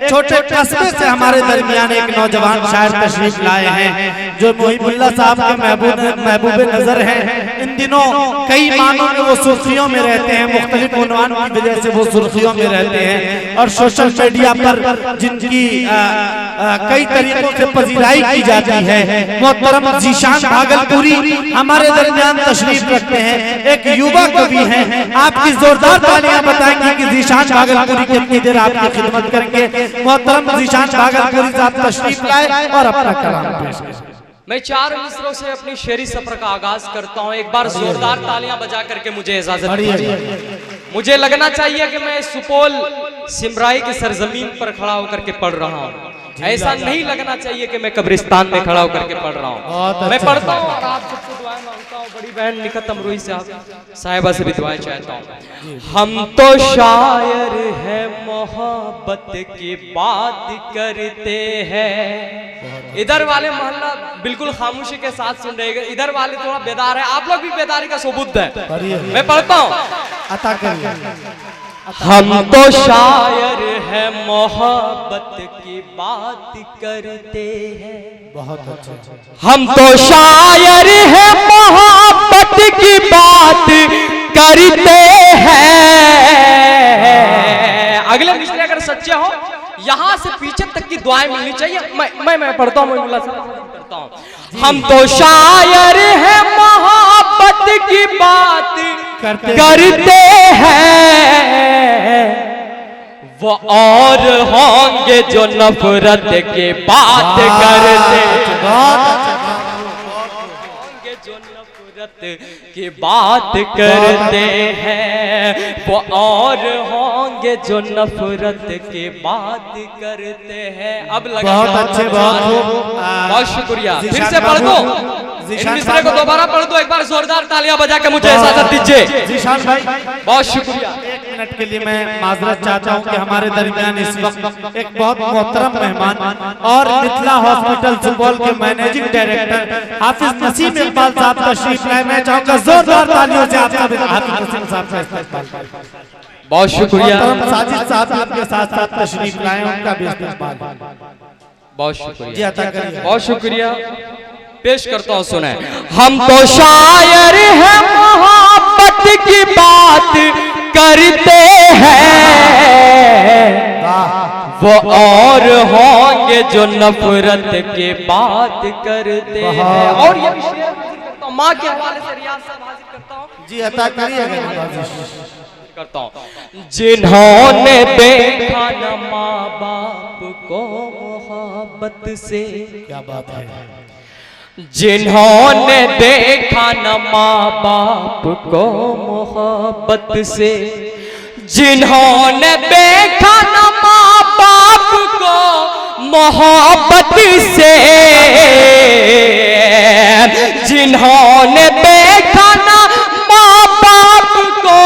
छोटे कस्बे से हमारे दरमियान एक नौजवान शायर तशरीफ लाए हैं जो मुहिबुल्लाह साहब के महबूब नजर हैं। इन दिनों कई मानों में वो सुर्खियों में रहते हैं, मुख्तलिफ उन्वान की वजह से वो सुर्खियों में रहते हैं और सोशल मीडिया पर जिनकी कई तरीकों से पजीराई की जाती है। मोहतरम ज़ीशान भागलपुरी हमारे दरमियान तशरीफ रखते हैं, एक युवा कवि हैं। आपकी जोरदार तालियां बताएंगे कि ज़ीशान भागलपुरी कितनी देर आपकी खिदमत करेंगे। मोहतरम ज़ीशान भागलपुरी साहब तशरीफ लाए और अपना कलाम पेश करें। मैं 4 मिसरों से अपनी शेरी सफर का आगाज करता हूँ। एक बार जोरदार तालियां बजा करके मुझे इजाजत दीजिए। मुझे लगना चाहिए कि मैं सुपौल सिमराई की सरजमीन पर खड़ा होकर के पढ़ रहा हूँ, ऐसा नहीं लगना चाहिए कि मैं कब्रिस्तान में खड़ा होकर के पढ़ रहा हूँ। मैं पढ़ता हूँ और आप सबसे दुआएं मांगता हूँ। बड़ी बहन निकत अमरोही साहिबा से भी दुआएं चाहता हूँ। हम तो शायर हैं, मोहब्बत की बात करते हैं। इधर वाले मोहल्ला बिल्कुल खामोशी के साथ सुन रहे हैं, इधर वाले थोड़ा बेदार है। आप लोग भी बेदारी का सबूत है। मैं पढ़ता हूँ। हम तो शायर हैं, मोहब्बत की बात करते हैं। बहुत अच्छा। हम तो शायर हैं, मोहब्बत की बात करते हैं। अगले मिसरे अगर सच्चे हो, यहाँ से पीछे तक की दुआएं मिलनी चाहिए। मैं पढ़ता हूँ, करता हूँ। हम तो शायर हैं, मोहब्बत की बात करते हैं। वो और होंगे जो नफरत की बात करते होंगे, जो नफरत की बात करते हैं। वो और होंगे जो नफरत की बात करते हैं। अब लगा बहुत अच्छे, बहुत शुक्रिया। फिर से पढ़ दो, इन मिसरे को दोबारा पढ़ दो। एक बार जोरदार तालियां बजा के मुझे इजाजत दीजिए। ज़ीशान भाई बहुत शुक्रिया। 1 मिनट के लिए मैं माजरत चाहता हूं कि हमारे दरमियान इस वक्त एक बहुत मोहतरम मेहमान और मिथिला हॉस्पिटल सुपौल के मैनेजिंग डायरेक्टर हाफिज नसीम इकबाल साहब तशरीफ लाए। मैं चाहूंगा जोरदार तालियों से आपका हाफिज नसीम साहब का इस्तकबाल। बहुत शुक्रिया। साजिद साहब आपके साथ साथ तशरीफ लाए, उनका भी इस्तकबाल। बहुत शुक्रिया जी, अता करिए। बहुत शुक्रिया। पेश करता हूँ, सुने। हम तो शायर हैं, मोहब्बत की बात करते हैं। वो और होंगे जो नफरत की बात करते हैं। और ये माँ के हवाले से रियाज साहब हाजिर करता हूँ। जी, अता करिए करता हूँ। जिन्होंने देखा न माँ बाप को मोहब्बत से, क्या बात है। जिन्होंने देखा न माँ बाप को मोहब्बत से, जिन्होंने देखा न माँ बाप को मोहब्बत से, जिन्होंने देखा न माँ बाप को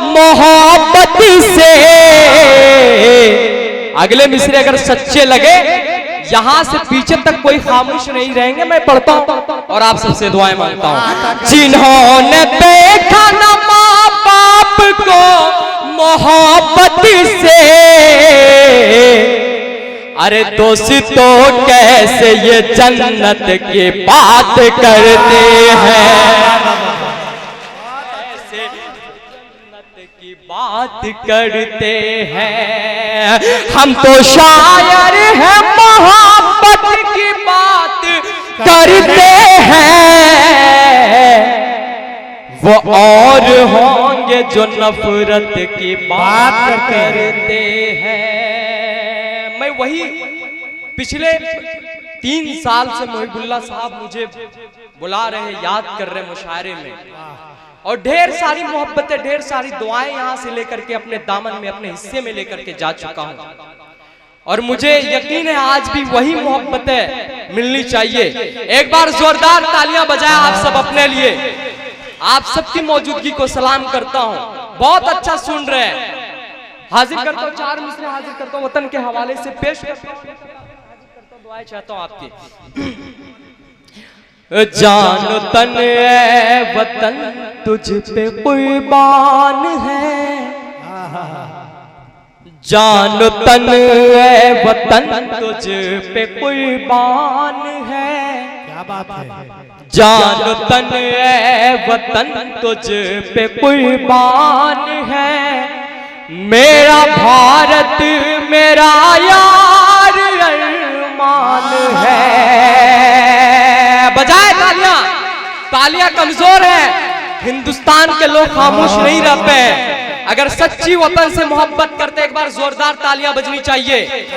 मोहब्बत से। अगले मिसरे अगर सच्चे लगे, यहाँ से पीछे तक कोई खामोश नहीं रहेंगे। मैं पढ़ता हूँ और आप सबसे दुआएं मांगता हूँ। जिन्होंने देखा न माँ बाप को मोहब्बत से, अरे दोस्तों कैसे ये जन्नत की बात करते हैं, की बात करते हैं। हम तो शायर हैं, मोहब्बत की बात करते हैं। वो और होंगे जो नफरत की बात करते हैं। मैं वही पिछले 3 साल से मुहिबुल्लाह साहब मुझे बुला रहे, याद कर रहे मुशायरे में, और ढेर सारी मोहब्बतें, ढेर सारी दुआएं यहाँ से लेकर के अपने दामन में, अपने हिस्से में लेकर के जा चुका हूँ। और मुझे यकीन है आज भी वही मोहब्बतें मिलनी चाहिए। एक बार जोरदार तालियां बजाएं आप सब अपने लिए। आप सबकी मौजूदगी को सलाम करता हूँ। बहुत अच्छा सुन रहे हैं। हाजिर करता हूँ 4 मिसरे हाजिर करता हूँ, वतन के हवाले से पेश करता हूँ, दुआएं चाहता हूँ आपकी। जान तन ए वतन तुझ पे कुर्बान है, जान तन ए वतन तुझ पे कुर्बान है। क्या बात है। जान तन ए वतन तुझ पे कुर्बान है। मेरा भारत मेरा यार अरमान है। बजाए तालियां, तालियां कमजोर है। हिंदुस्तान के लोग खामोश नहीं रहते हैं। अगर सच्ची वतन से मोहब्बत करते एक बार जोरदार तालियां बजनी चाहिए।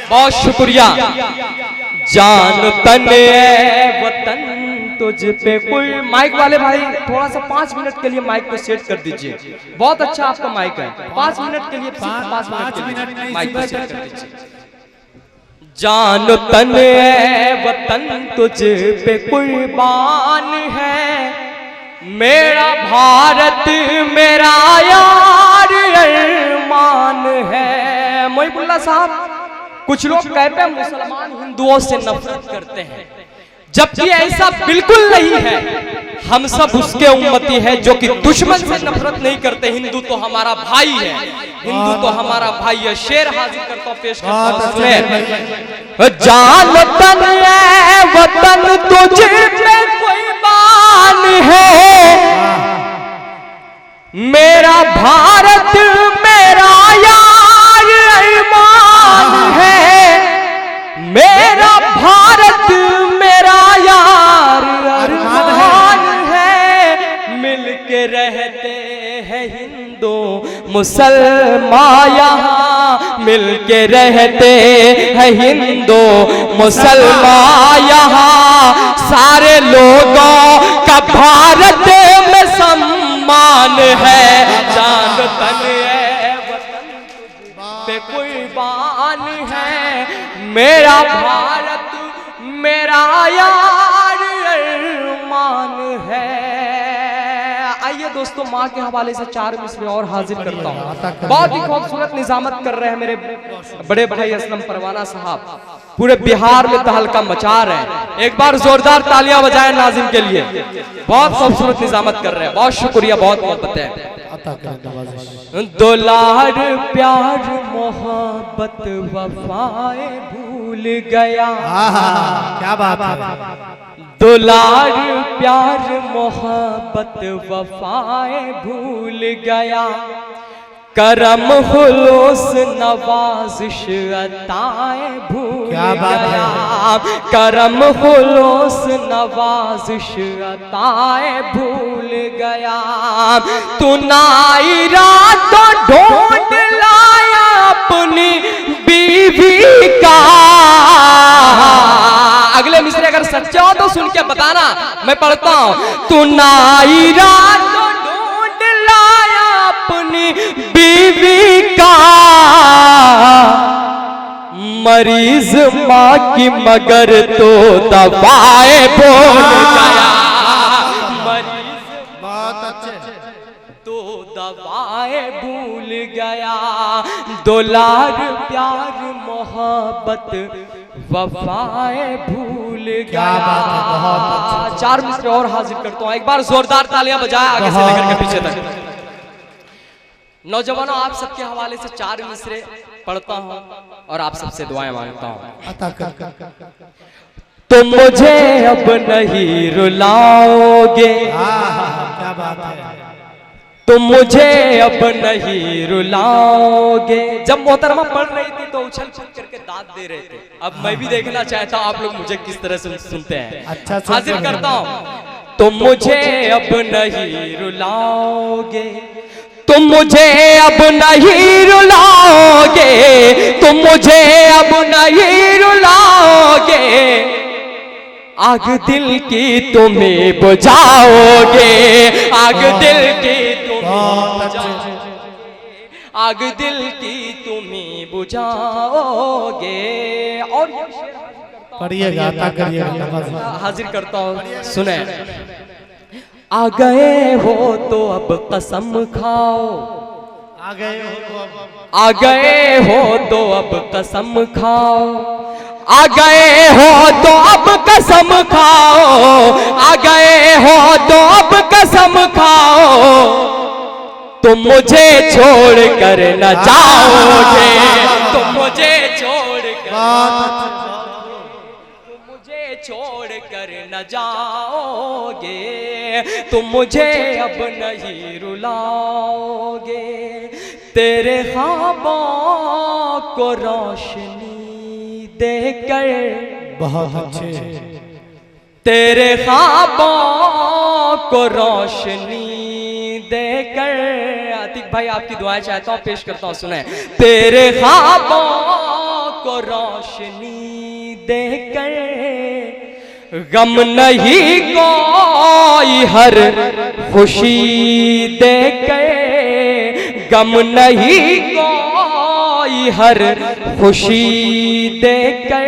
बहुत शुक्रिया। जान तन ए वतन तुझ पे कोई। माइक वाले भाई थोड़ा सा 5 मिनट के लिए माइक को सेट कर दीजिए। बहुत अच्छा आपका माइक है। 5 मिनट के लिए, 5 मिनट के लिए माइक को सेट कर दीजिए। जान तन ए वतन तुझ पे कुर्बान है। मेरा भारत मेरा यार अरमान है। मोहिबुल्ला साहब, कुछ लोग कहते हैं मुसलमान हिंदुओं से नफरत करते हैं, जबकि ऐसा बिल्कुल नहीं है। हम सब उसके उम्मती हैं जो कि दुश्मन से नफरत नहीं करते। हिंदू तो हमारा भाई है, हिंदू तो हमारा भाई है। शेर हाजिर करता हूं, पेश करता हूं। जान तन ए वतन तुझ पे कुर्बान है। मेरा भारत मेरा यार अरमान है। मेरा भारत मेरा यार अरमान है। मिलके रहते हैं हिंदू मुसलमान यहाँ। मिलके रहते हैं हिंदू मुसलमान यहाँ। सारे लोगों का भारत में सम्मान है। जान तन ए वतन पे कुर्बान है। मेरा भारत मेरा यार अरमान है। आइए दोस्तों, माँ के हवाले से 4 मिसरे और हाजिर करता हूँ। बहुत ही खूबसूरत निजामत कर रहे हैं मेरे बड़े भाई असलम परवाना साहब। पूरे बिहार में तहलका मचा रहे हैं। एक बार जोरदार तालियां बजाएं नाजिम के लिए। बहुत खूबसूरत निजामत कर रहे हैं। बहुत शुक्रिया, बहुत मोहब्बत है। दुलार प्यार मोहब्बत वफाएं भूल गया। क्या बात है। दुलार प्यार मोहब्बत वफाएं भूल गया। करम खुलूस नवाजिश अताएं भूल गया। करम खुलूस नवाजिश अताएं भूल गया। तू नाई रात ढूंढ लाया अपनी बीवी का। अगले मिसरे अगर सच्चे हो तो सुन के बताना, मैं पढ़ता हूं। तू नाई रात ढूंढ लाया अपनी बीवी का। मरीज माँ की मगर तो दवाएं बोल गया। मरीज बहुत अच्छे तो दवाएं भूल गया। दुलार प्यार मोहब्बत वफाएं भूल गया। बहुत अच्छा। 4 मिसरे और हाजिर करता हूँ। एक बार जोरदार तालियां बजाए आगे से लेकर के पीछे तक। नौजवानों, आप सबके हवाले से 4 मिसरे पढ़ता हूँ और आप सबसे दुआएं मांगता हूँ। तुम मुझे अब नहीं रुलाओगे। क्या बात है। तुम मुझे अब नहीं रुलाओगे। जब मोहतरमा पढ़ रही थी तो उछल कूद करके दाद दे रहे थे। अब मैं भी देखना चाहता हूँ आप लोग मुझे किस तरह से सुनते हैं। अच्छा, हाजिर करता हूँ। तुम मुझे अब नहीं रुलाओगे। तुम मुझे अब नहीं रुलाओगे। तुम मुझे अब नहीं रुलाओगे। आग दिल की तुम्हें बुझाओगे। आग दिल की तुम्हें बुझाओगे। आग दिल की तुम्हें बुझाओगे। और पढ़िएगा, करिएगा। हाजिर करता हूँ, सुने। आ गए हो तो अब कसम खाओ। आ गए हो तो अब। आ गए हो तो अब कसम खाओ। आ गए हो तो अब कसम खाओ। आ गए हो तो अब कसम खाओ। तुम मुझे छोड़ कर न जाओगे, तुम मुझे छोड़ कर छोड़ कर न जाओगे, तुम मुझे अब नहीं रुलाओगे। तेरे ख्वाबों को रोशनी देकर, बहुत अच्छे, तेरे ख्वाबों को रोशनी देकर, आतिक भाई आपकी दुआएं चाहता हूँ, पेश करता हूँ, सुने। तेरे ख्वाबों को रोशनी देकर, गम नहीं कोई हर खुशी देकर, गम नहीं कोई हर खुशी देकर,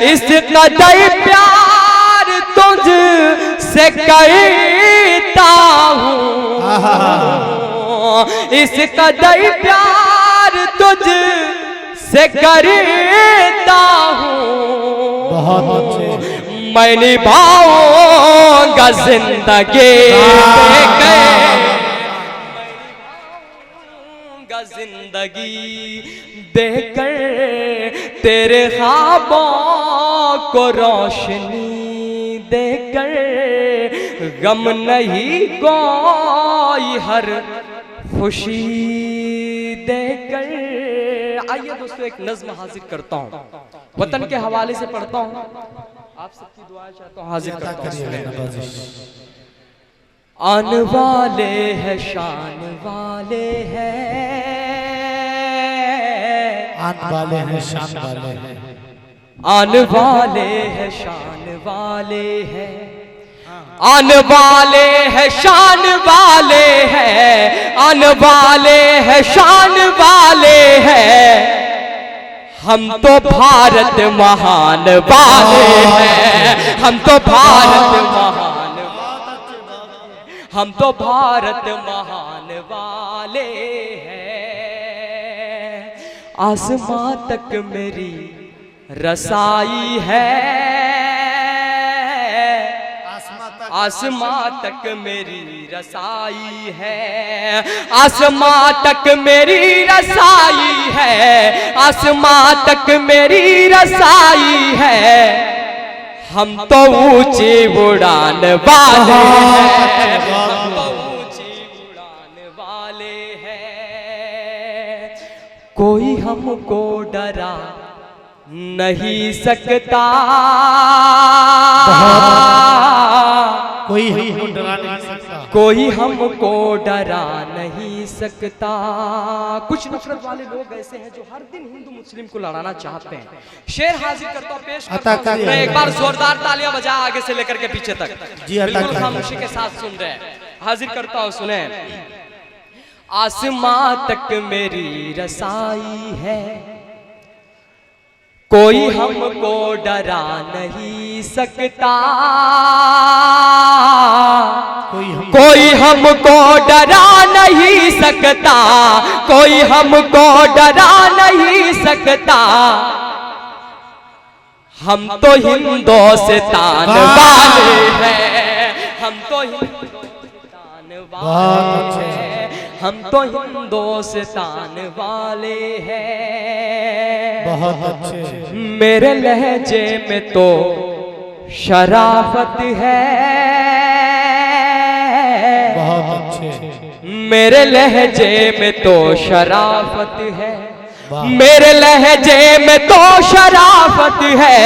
इस कदर प्यार तुझ से करता हूँ, इस कदर प्यार तुझ से करता हूँ, बहुत अच्छे, मैं निभाऊंगा जिंदगी जिंदगी देकर, तेरे ख्वाबों को रोशनी देकर, गम नहीं कोई हर खुशी देकर। आइए दोस्तों एक नज्म हाजिर करता हूँ, वतन के हवाले से पढ़ता हूँ, आप सबकी दुआ चाहता हूँ, हाजिर करता हूँ। आन वाले हैं शान वाले हैं, आन वाले हैं शान वाले हैं, आन वाले हैं शान वाले हैं, आन वाले हैं शान वाले हैं, आन वाले हैं शान वाले हैं, हम तो भारत महान वाले हैं, हम तो भारत महान, हम तो भारत महान वाले हैं। आसमां तक मेरी रसाई है, आसमां तक मेरी रसाई है, आसमां तक मेरी रसाई है, आसमां तक मेरी रसाई है, हम तो ऊंची उड़ान वाले हैं, हम तो ऊंची उड़ान वाले हैं, कोई हमको डरा नहीं सकता, कोई हमको डरा नहीं सकता, कोई हमको डरा नहीं सकता। कुछ नफरत वाले लोग ऐसे हैं जो हर दिन हिंदू मुस्लिम को लड़ाना चाहते हैं। शेर हाजिर करता हूँ, पेश करता हूँ, एक बार जोरदार तालियां बजा आगे से लेकर के पीछे तक, बिल्कुल खामोशी के साथ सुन रहे हैं। हाजिर करता हूँ, सुने। आसमां तक मेरी रसाई है, कोई हमको डरा नहीं सकता, कोई हमको डरा नहीं सकता, कोई हमको डरा नहीं सकता, हम तो हिंदुस्तान वाले हैं, हम तो हिंदुस्तान वाले हैं, हम तो हिंदुस्तान वाले हैं। बहुत अच्छे, मेरे लहजे में तो शराफत है, बहुत अच्छे, मेरे लहजे में तो शराफत है, मेरे लहजे में तो शराफत है,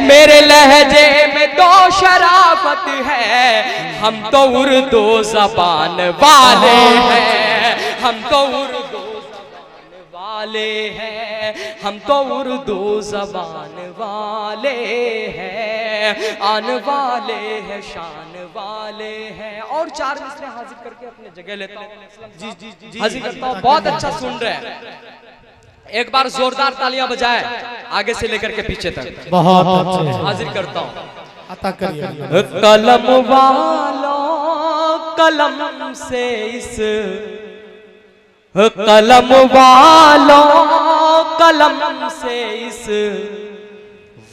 मेरे लहजे में तो शराफत है, हम तो उर्दू ज़बान वाले हैं, हम तो उर्दू ज़बान वाले हैं, हम तो उर्दू ज़बान वाले हैं, आन वाले हैं शान वाले हैं। और चार मिसरे हाजिर करके अपने जगह लेता हूँ, जी जी जी हाजिर करता हूँ। बहुत अच्छा सुन रहे हैं, एक बार जोरदार तालियां बजाए आगे से लेकर के पीछे तक। बहुत अच्छे, हाजिर करता हूँ। अता करिए। कलम वालों कलम से इस, कलम वालों कलम से इस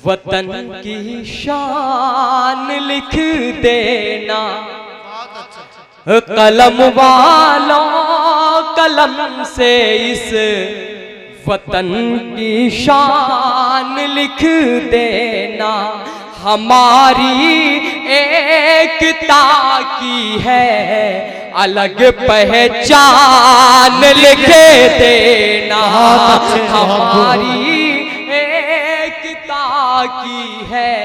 वतन की शान लिख देना, कलम वालों कलम से इस वतन की शान लिख देना, हमारी एकता की है अलग पहचान लिख देना, हमारी एकता की है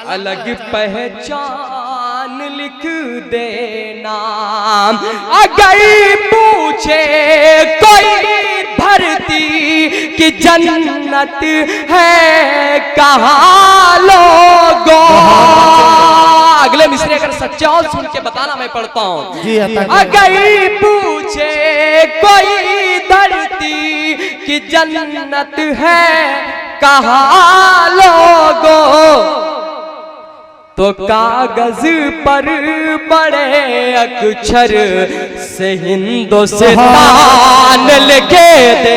अलग पहचान लिख देना। अगर पूछे कोई धरती की जन्नत है कहाँ लोगों, अगले मिसरे अगर सच्चे हो सुन के बताना, मैं पढ़ता हूँ। अगर पूछे कोई धरती की जन्नत है कहाँ लोगों, तो कागज पर बड़े अक्षर से हिंदुस्तान लिखे दे।